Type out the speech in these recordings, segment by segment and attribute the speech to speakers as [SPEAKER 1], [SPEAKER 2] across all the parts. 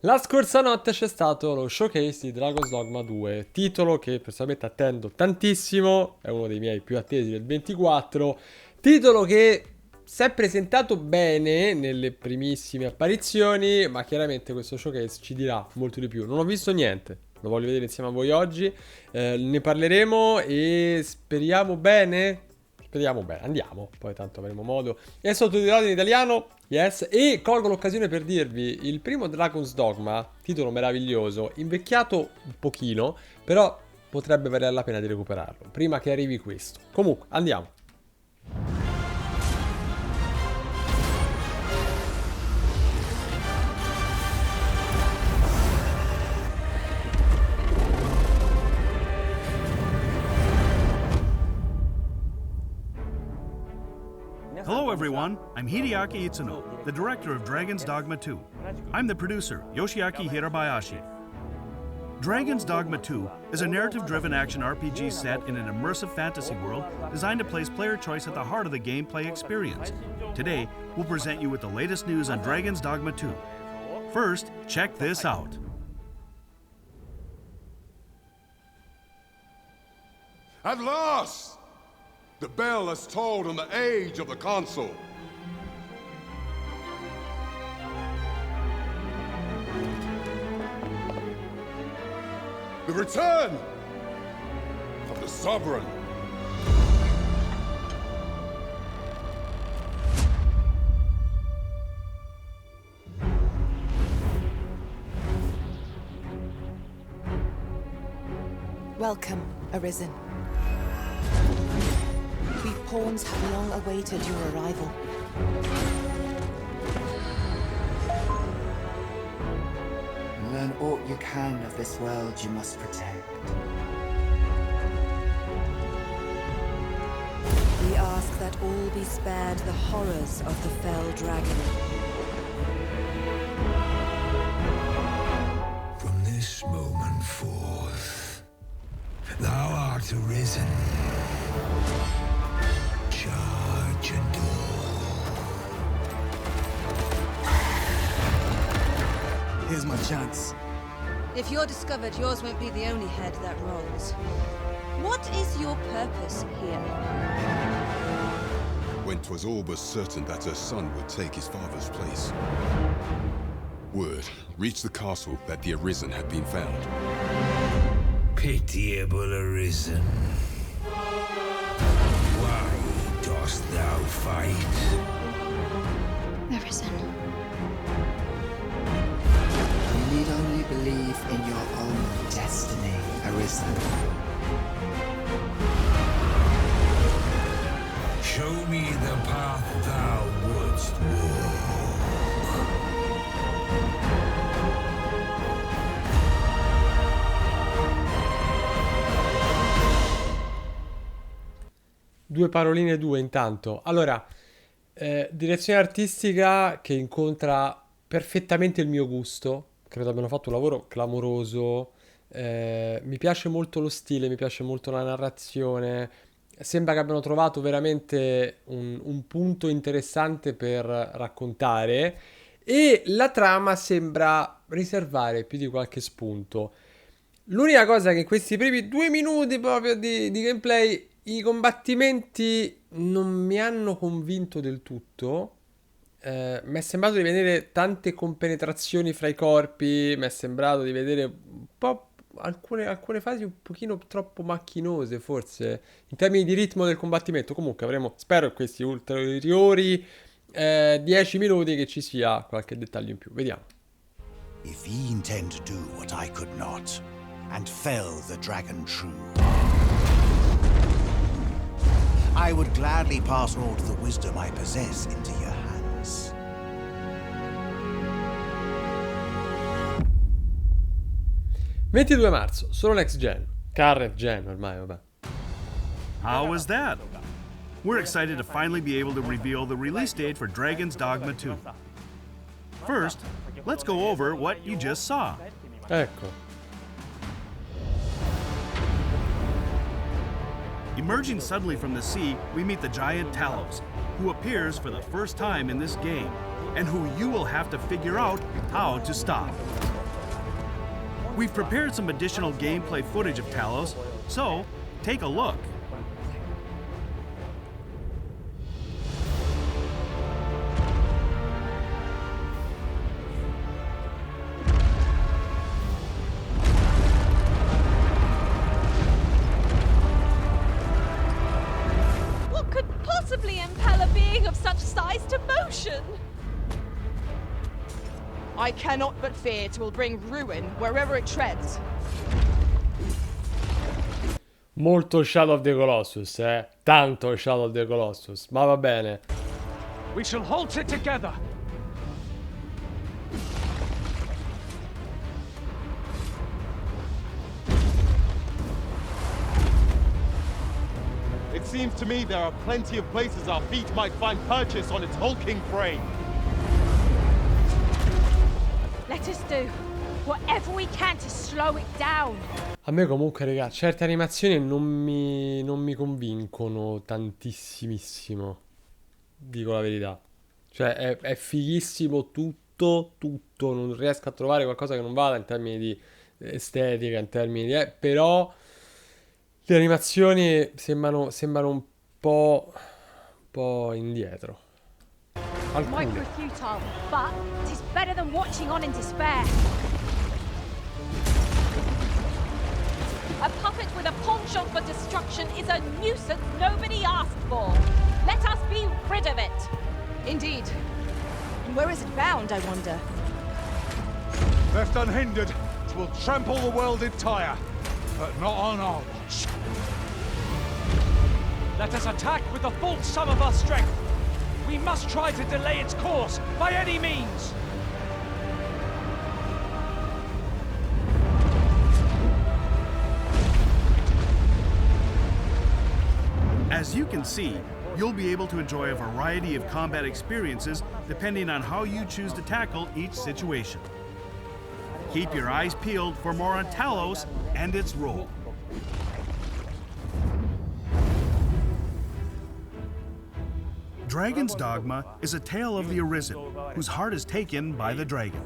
[SPEAKER 1] La scorsa notte c'è stato lo showcase di Dragon's Dogma 2, titolo che personalmente attendo tantissimo, è uno dei miei più attesi del 24, titolo che si è presentato bene nelle primissime apparizioni, ma chiaramente questo showcase ci dirà molto di più. Non ho visto niente, lo voglio vedere insieme a voi oggi, ne parleremo e speriamo bene. Speriamo bene, andiamo, poi tanto avremo modo. È sottotitolato in italiano, yes, e colgo l'occasione per dirvi, il primo Dragon's Dogma, titolo meraviglioso, invecchiato un pochino, però potrebbe valere la pena di recuperarlo, prima che arrivi questo. Comunque, andiamo.
[SPEAKER 2] Hello everyone, I'm Hideaki Itsuno, the director of Dragon's Dogma 2. I'm the producer, Yoshiaki Hirabayashi. Dragon's Dogma 2 is a narrative-driven action RPG set in an immersive fantasy world designed to place player choice at the heart of the gameplay experience. Today, we'll present you with the latest news on Dragon's Dogma 2. First, check this out.
[SPEAKER 3] At last! The bell has tolled on the age of the console. The return of the sovereign.
[SPEAKER 4] Welcome, Arisen. We pawns have long awaited your arrival.
[SPEAKER 5] Learn all you can of this world you must protect.
[SPEAKER 4] We ask that all be spared the horrors of the fell dragon.
[SPEAKER 6] From this moment forth, thou art arisen. Charge and
[SPEAKER 5] Here's my chance.
[SPEAKER 7] If you're discovered, yours won't be the only head that rolls. What is your purpose here?
[SPEAKER 3] When 'twas all but certain that her son would take his father's place, word reached the castle that the Arisen had been found.
[SPEAKER 6] pitiable arisen. Why dost thou fight?
[SPEAKER 8] Arisen.
[SPEAKER 5] You need only believe in your own destiny, Arisen.
[SPEAKER 6] Show me the path thou wouldst walk.
[SPEAKER 1] Due paroline due intanto. Allora, direzione artistica che incontra perfettamente il mio gusto. Credo abbiano fatto un lavoro clamoroso. Mi piace molto lo stile, mi piace molto la narrazione. Sembra che abbiano trovato veramente un punto interessante per raccontare. E la trama sembra riservare più di qualche spunto. L'unica cosa che in questi primi 2 minuti proprio di gameplay, i combattimenti non mi hanno convinto del tutto. Mi è sembrato di vedere tante compenetrazioni fra i corpi, mi è sembrato di vedere un po' alcune fasi un pochino troppo macchinose, forse, in termini di ritmo del combattimento. Comunque avremo, spero, in questi ulteriori 10 minuti che ci sia qualche dettaglio in più. Vediamo.
[SPEAKER 9] If ye intend to do what I could not, and fell the dragon true, I would gladly pass all the wisdom I possess into your hands.
[SPEAKER 1] ...22 marzo, solo next gen. Current gen ormai, vabbè.
[SPEAKER 2] How was that? We're excited to finally be able to reveal the release date for Dragon's Dogma 2. First, let's go over what you just saw.
[SPEAKER 1] Ecco.
[SPEAKER 2] Emerging suddenly from the sea, we meet the giant Talos, who appears for the first time in this game, and who you will have to figure out how to stop. We've prepared some additional gameplay footage of Talos, so take a look.
[SPEAKER 7] What could possibly impel a being of such size to motion?
[SPEAKER 8] I cannot but fear it will bring ruin wherever it treads.
[SPEAKER 1] Molto Shadow of the Colossus, eh? Tanto Shadow of the Colossus, ma va bene.
[SPEAKER 10] We shall halt it together.
[SPEAKER 11] It seems to me there are plenty of places our feet might find purchase on its hulking frame.
[SPEAKER 8] Let us do whatever we can to slow it down.
[SPEAKER 1] A me comunque, raga, certe animazioni non mi convincono tantissimissimo. Dico la verità. Cioè, è fighissimo tutto. Non riesco a trovare qualcosa che non vada in termini di estetica, in termini di... però le animazioni sembrano un po' indietro.
[SPEAKER 8] Might prove futile, but it is better than watching on in despair. A puppet with a penchant for destruction is a nuisance nobody asked for. Let us be rid of it.
[SPEAKER 7] Indeed. And where is it bound, I wonder?
[SPEAKER 11] Left unhindered, it will trample the world entire, but not on our watch.
[SPEAKER 10] Let us attack with the full sum of our strength. We must try to delay its course by any means.
[SPEAKER 2] As you can see, you'll be able to enjoy a variety of combat experiences depending on how you choose to tackle each situation. Keep your eyes peeled for more on Talos and its role. Dragon's Dogma is a tale of the Arisen, whose heart is taken by the dragon.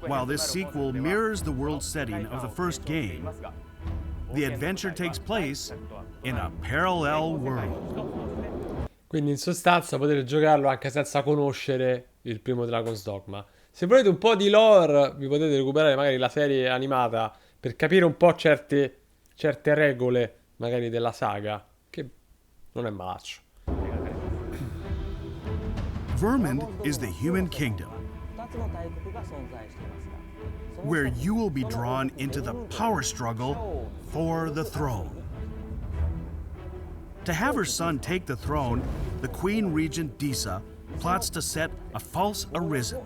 [SPEAKER 2] While this sequel mirrors the world setting of the first game, the adventure takes place in a parallel world.
[SPEAKER 1] Quindi in sostanza potete giocarlo anche senza conoscere il primo Dragon's Dogma. Se volete un po' di lore, vi potete recuperare magari la serie animata per capire un po' certe regole magari della saga, che non è malaccio.
[SPEAKER 2] Vermund is the human kingdom, where you will be drawn into the power struggle for the throne. To have her son take the throne, the Queen Regent Disa plots to set a false Arisen.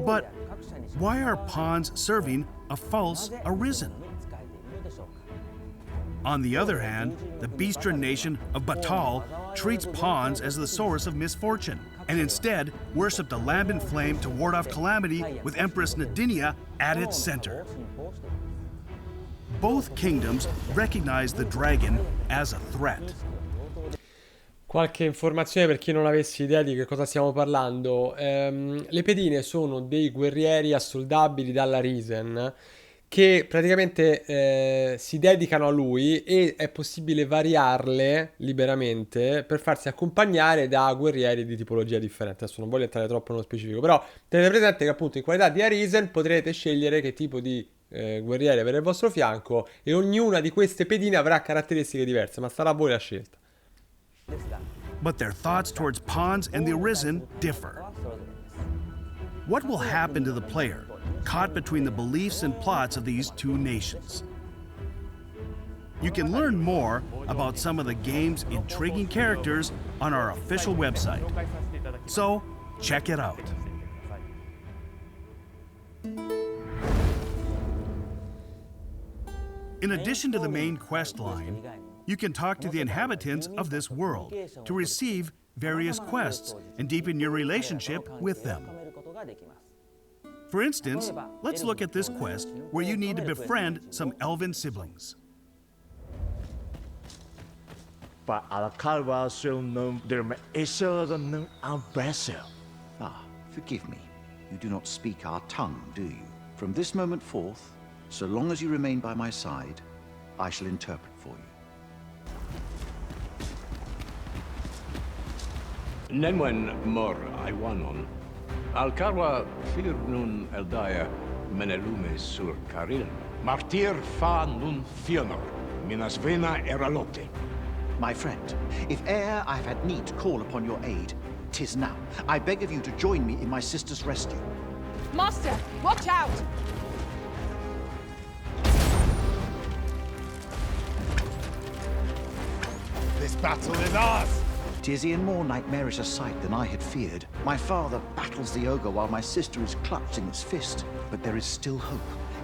[SPEAKER 2] But why are pawns serving a false Arisen? On the other hand, the Beastren nation of Batal treats pawns as the source of misfortune, and instead worship the lambent flame to ward off calamity with Empress Nadinia at its center. Both kingdoms recognize the dragon as a threat.
[SPEAKER 1] Qualche informazione per chi non avesse idea di che cosa stiamo parlando. Le pedine sono dei guerrieri assoldabili dalla Risen che praticamente si dedicano a lui e è possibile variarle liberamente per farsi accompagnare da guerrieri di tipologia differente. Adesso non voglio entrare troppo nello specifico, però tenete presente che appunto in qualità di Arisen potrete scegliere che tipo di guerrieri avere al vostro fianco e ognuna di queste pedine avrà caratteristiche diverse, ma sarà a voi la scelta.
[SPEAKER 2] But their thoughts towards pawns and the Arisen differ. What will happen to the player caught between the beliefs and plots of these two nations? You can learn more about some of the game's intriguing characters on our official website. So, check it out. In addition to the main quest line, you can talk to the inhabitants of this world to receive various quests and deepen your relationship with them. For instance, let's look at this quest where you need to befriend some elven siblings.
[SPEAKER 12] But Alcalva shall know their ambassador.
[SPEAKER 9] Ah, forgive me. You do not speak our tongue, do you? From this moment forth, so long as you remain by my side, I shall interpret for you.
[SPEAKER 13] Nenwen mor Iwanon. Alcarwa firnun eldaya menelume sur caril. Martir fa nun fionor. Minas vena eralote.
[SPEAKER 9] My friend, if e'er I've had need to call upon your aid, 'tis now. I beg of you to join me in my sister's rescue.
[SPEAKER 8] Master, watch out!
[SPEAKER 11] This battle is ours!
[SPEAKER 9] 'Tis e'en more nightmarish a sight than I had feared. My father battles the ogre while my sister is clutched in its fist. But there is still hope,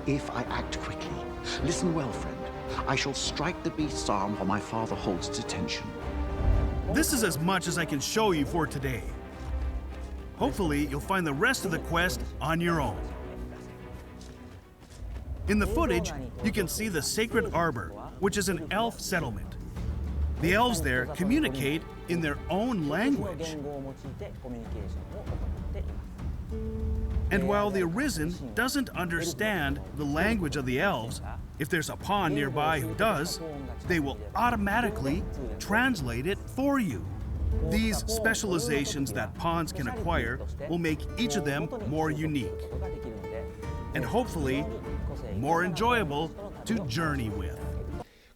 [SPEAKER 9] if I act quickly. Listen well, friend. I shall strike the beast's arm while my father holds its attention.
[SPEAKER 2] This is as much as I can show you for today. Hopefully, you'll find the rest of the quest on your own. In the footage, you can see the Sacred Arbor, which is an elf settlement. The elves there communicate in their own language. And while the Arisen doesn't understand the language of the elves, if there's a pawn nearby who does, they will automatically translate it for you. These specializations that pawns can acquire will make each of them more unique, and hopefully more enjoyable to journey with.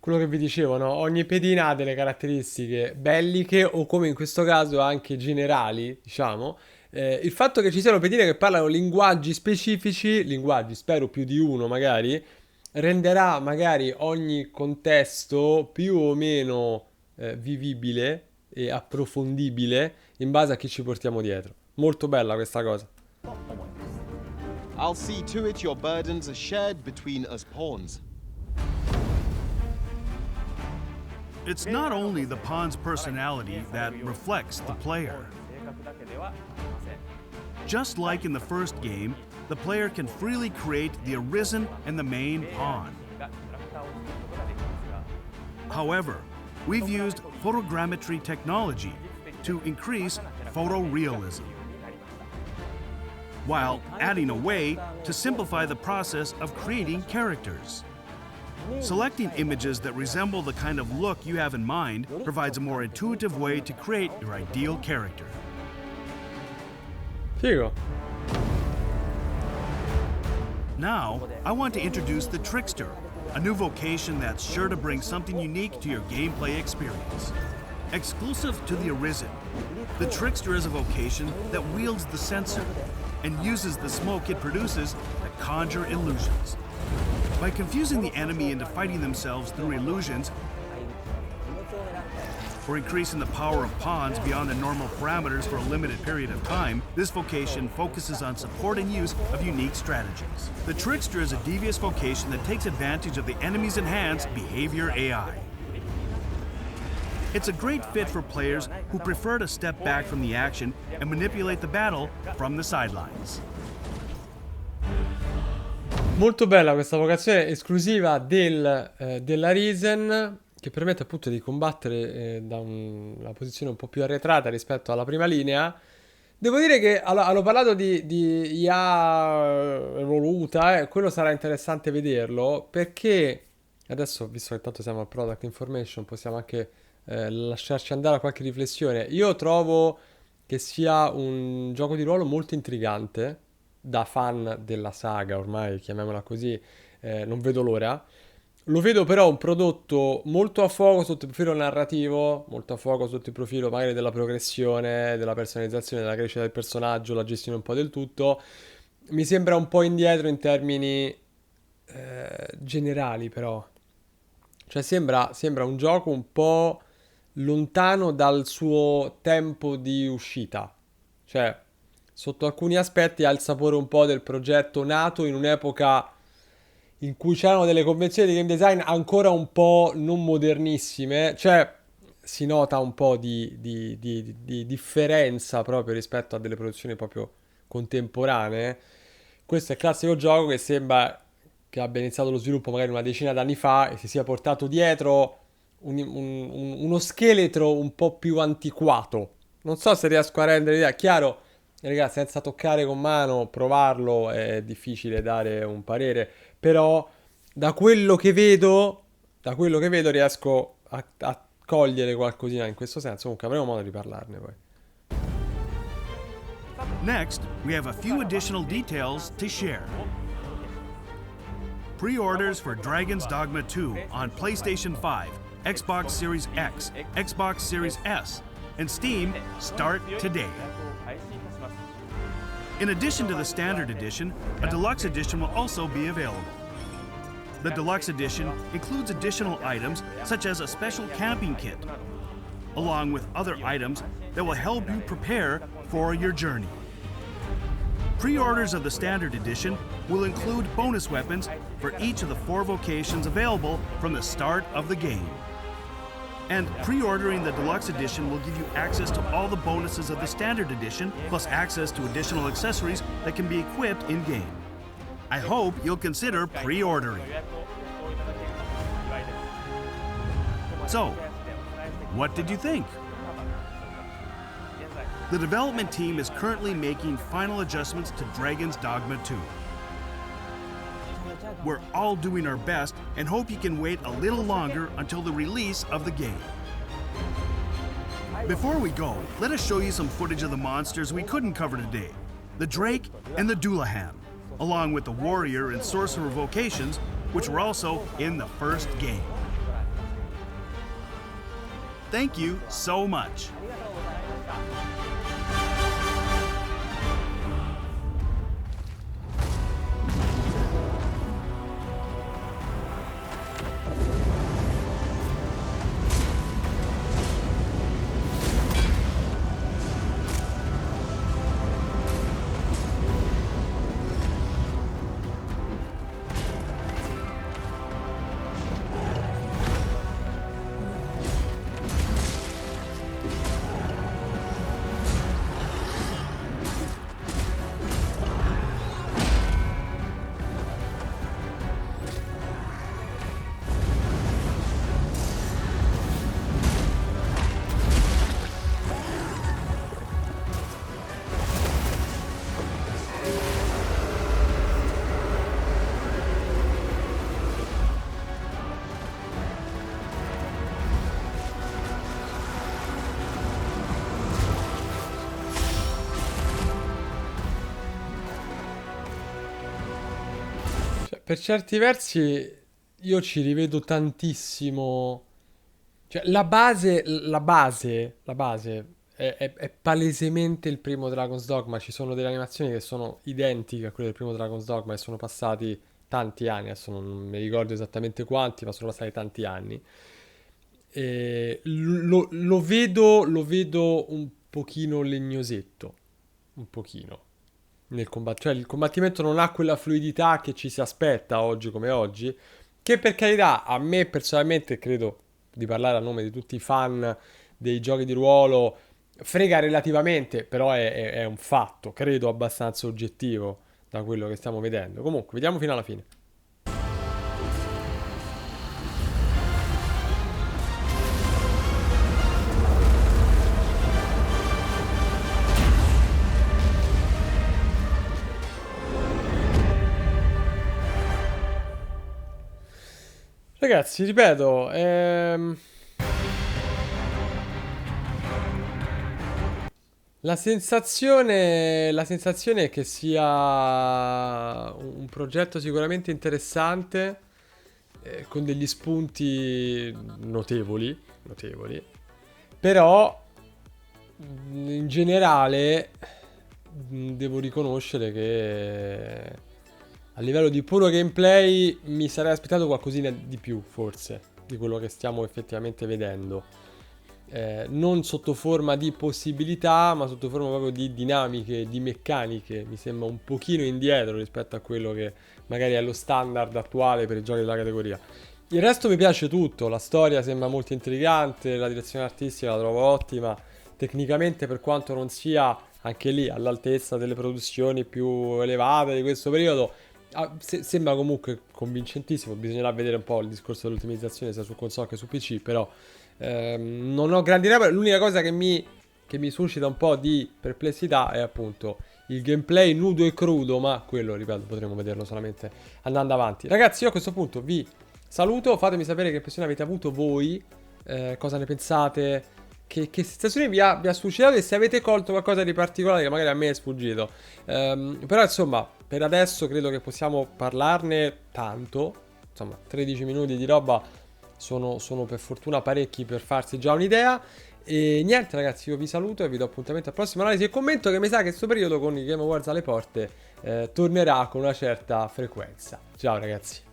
[SPEAKER 1] Quello che vi dicevo, no? Ogni pedina ha delle caratteristiche belliche o, come in questo caso, anche generali, diciamo. Il fatto che ci siano pedine che parlano linguaggi specifici, linguaggi, spero più di uno magari, renderà magari ogni contesto più o meno vivibile e approfondibile in base a chi ci portiamo dietro. Molto bella questa cosa.
[SPEAKER 14] I'll see to it your burdens are shared between us pawns.
[SPEAKER 2] It's not only the pawn's personality that reflects the player. Just like in the first game, the player can freely create the Arisen and the main pawn. However, we've used photogrammetry technology to increase photorealism, while adding a way to simplify the process of creating characters. Selecting images that resemble the kind of look you have in mind provides a more intuitive way to create your ideal character.
[SPEAKER 1] Figo.
[SPEAKER 2] Now, I want to introduce the Trickster, a new vocation that's sure to bring something unique to your gameplay experience. Exclusive to the Arisen, the Trickster is a vocation that wields the censer and uses the smoke it produces to conjure illusions. By confusing the enemy into fighting themselves through illusions, or increasing the power of pawns beyond the normal parameters for a limited period of time, this vocation focuses on support and use of unique strategies. The Trickster is a devious vocation that takes advantage of the enemy's enhanced behavior AI. It's a great fit for players who prefer to step back from the action and manipulate the battle from the sidelines.
[SPEAKER 1] Molto bella questa vocazione esclusiva della Risen, che permette appunto di combattere da una posizione un po' più arretrata rispetto alla prima linea. Devo dire che hanno parlato di IA evoluta, quello sarà interessante vederlo, perché adesso, visto che tanto siamo al Product Information, possiamo anche lasciarci andare a qualche riflessione. Io trovo che sia un gioco di ruolo molto intrigante, da fan della saga, ormai chiamiamola così, non vedo l'ora. Lo vedo però un prodotto molto a fuoco sotto il profilo narrativo, molto a fuoco sotto il profilo magari della progressione, della personalizzazione, della crescita del personaggio, la gestione un po' del tutto. Mi sembra un po' indietro in termini generali, però. Cioè sembra un gioco un po' lontano dal suo tempo di uscita. Cioè, sotto alcuni aspetti ha il sapore un po' del progetto nato in un'epoca in cui c'erano delle convenzioni di game design ancora un po' non modernissime. Cioè, si nota un po' di differenza proprio rispetto a delle produzioni proprio contemporanee. Questo è il classico gioco che sembra che abbia iniziato lo sviluppo magari una decina d'anni fa e si sia portato dietro uno scheletro un po' più antiquato. Non so se riesco a rendere l'idea. Chiaro, raga, senza toccare con mano, provarlo è difficile dare un parere, però da quello che vedo, riesco a cogliere qualcosina in questo senso. Comunque avremo modo di parlarne poi.
[SPEAKER 2] Next, we have a few additional details to share. Pre-orders for Dragon's Dogma 2 on PlayStation 5, Xbox Series X, Xbox Series S, and Steam start today. In addition to the Standard Edition, a Deluxe Edition will also be available. The Deluxe Edition includes additional items such as a special camping kit, along with other items that will help you prepare for your journey. Pre-orders of the Standard Edition will include bonus weapons for each of the 4 vocations available from the start of the game. And pre-ordering the Deluxe Edition will give you access to all the bonuses of the Standard Edition, plus access to additional accessories that can be equipped in-game. I hope you'll consider pre-ordering. So, what did you think? The development team is currently making final adjustments to Dragon's Dogma 2. We're all doing our best and hope you can wait a little longer until the release of the game. Before we go, let us show you some footage of the monsters we couldn't cover today. The Drake and the Dullahan, along with the Warrior and Sorcerer vocations, which were also in the first game. Thank you so much.
[SPEAKER 1] Per certi versi io ci rivedo tantissimo. Cioè, la base è palesemente il primo Dragon's Dogma. Ci sono delle animazioni che sono identiche a quelle del primo Dragon's Dogma e sono passati tanti anni. Adesso non mi ricordo esattamente quanti, ma sono passati tanti anni. E lo vedo un pochino legnosetto. Un pochino. Cioè il combattimento non ha quella fluidità che ci si aspetta oggi come oggi, che per carità a me personalmente, credo di parlare a nome di tutti i fan dei giochi di ruolo, frega relativamente, però è un fatto, credo abbastanza oggettivo da quello che stiamo vedendo. Comunque, vediamo fino alla fine. Ragazzi, ripeto, la sensazione è che sia un progetto sicuramente interessante, con degli spunti notevoli, però in generale devo riconoscere che a livello di puro gameplay mi sarei aspettato qualcosina di più, forse, di quello che stiamo effettivamente vedendo. Non sotto forma di possibilità, ma sotto forma proprio di dinamiche, di meccaniche. Mi sembra un pochino indietro rispetto a quello che magari è lo standard attuale per i giochi della categoria. Il resto mi piace tutto, la storia sembra molto intrigante, la direzione artistica la trovo ottima, tecnicamente, per quanto non sia anche lì all'altezza delle produzioni più elevate di questo periodo, sembra comunque convincentissimo. Bisognerà vedere un po' il discorso dell'ottimizzazione sia su console che su PC, però non ho grandi ragioni. L'unica cosa che che mi suscita un po' di perplessità è appunto il gameplay nudo e crudo, ma quello, ripeto, potremo vederlo solamente andando avanti. Ragazzi, io a questo punto vi saluto, fatemi sapere che impressione avete avuto voi, cosa ne pensate, che sensazioni vi ha suscitato e se avete colto qualcosa di particolare che magari a me è sfuggito. Però insomma, per adesso credo che possiamo parlarne tanto, insomma 13 minuti di roba sono per fortuna parecchi per farsi già un'idea. E niente ragazzi, io vi saluto e vi do appuntamento al prossimo analisi e commento, che mi sa che questo periodo con i Game Awards alle porte tornerà con una certa frequenza. Ciao ragazzi.